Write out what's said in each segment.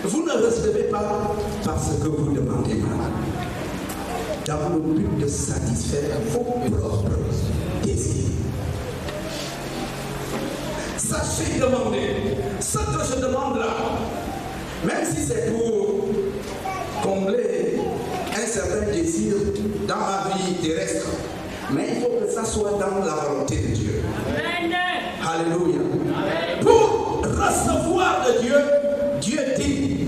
Vous ne recevez pas parce que vous demandez mal, dans le but de satisfaire vos propres désirs. Sachez demander ce que je demande là, même si c'est pour combler un certain désir dans ma vie terrestre, mais il faut que ça soit dans la volonté de Dieu. Alléluia. Pour recevoir de Dieu, Dieu dit,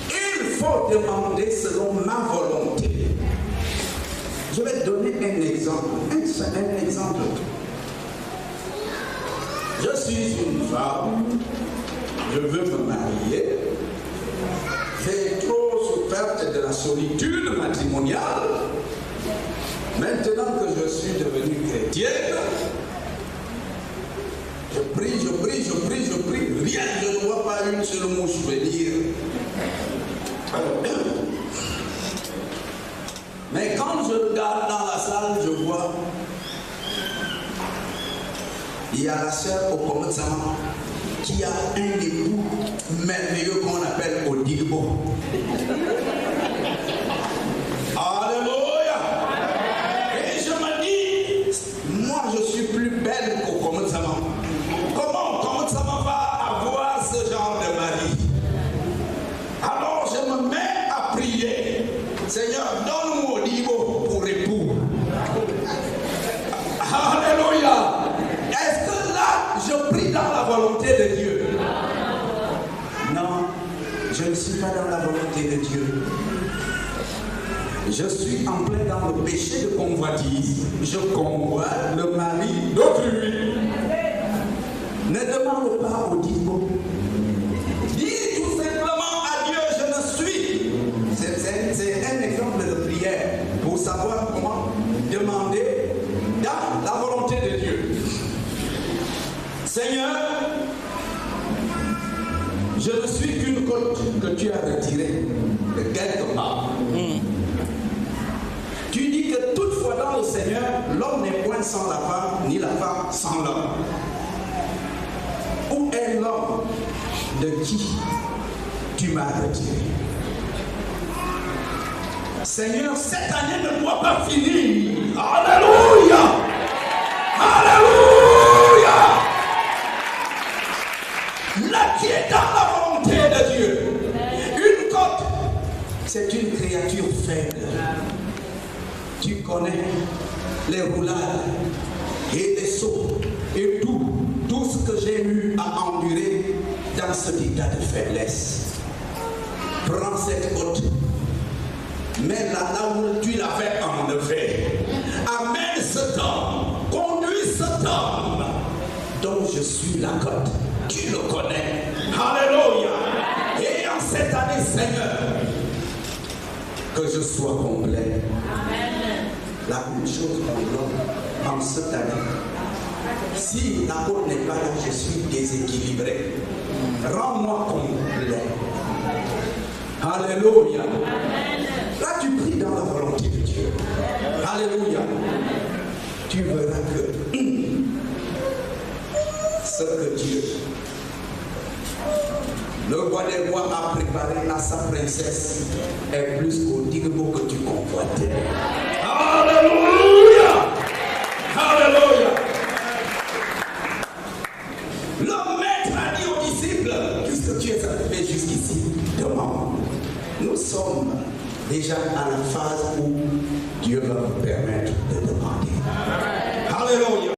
il faut demander selon ma volonté. Je vais te donner un exemple. Un exemple. Je suis une femme, je veux me marier, j'ai trop souffert de la solitude matrimoniale. Maintenant que je suis devenue chrétienne, je prie, rien, je ne vois pas une seule mouche venir. Mais quand je regarde dans la salle, je vois, il y a la sœur au commencement qui a un époux merveilleux qu'on appelle Odigbo. Alléluia! Et je me dis, moi je suis plus belle qu'au commencement. Comment au commencement va avoir ce genre de mari? Alors je me mets à prier. Seigneur, donne-moi Odigbo pour époux. Alléluia! Est-ce que là, je prie dans la volonté de Dieu? Non, je ne suis pas dans la volonté de Dieu. Je suis en plein dans le péché de convoitise. Je convoite le mari d'autrui. Ne demande pas au Odigbo. Dis tout simplement à Dieu, je ne suis. C'est un exemple de prière pour savoir comment demander dans la volonté de Dieu. Seigneur, je ne suis qu'une côte que tu as retirée de quelque part. Tu dis que toutefois dans le Seigneur, l'homme n'est point sans la femme, ni la femme sans l'homme. Où est l'homme de qui tu m'as retiré? Seigneur, cette année ne doit pas finir. Alléluia! Alléluia! Là qui est dans la volonté de Dieu. Une côte, c'est une créature faible. Tu connais les roulades et les sauts et tout ce que j'ai eu à endurer dans cet état de faiblesse. Prends cette côte, mets-la là où tu l'avais enlevée. Amène cet homme, conduis cet homme dont je suis la côte. Tu le connais. Alléluia. Et en cette année, Seigneur, que je sois complet. Amen. La une chose pour l'homme en cette année. Si la côte n'est pas là, je suis déséquilibré. Rends-moi complet. Alléluia. Amen. Là, tu pries dans la volonté de Dieu. Alléluia. Tu verras que ce que Dieu, le roi des rois, a préparé à sa princesse est plus qu'Odigbo que tu convoitais. Alléluia! Alléluia! Le maître a dit aux disciples, puisque tu es arrivé jusqu'ici, demande. Nous sommes déjà à la phase où Dieu va vous permettre de demander. Alléluia!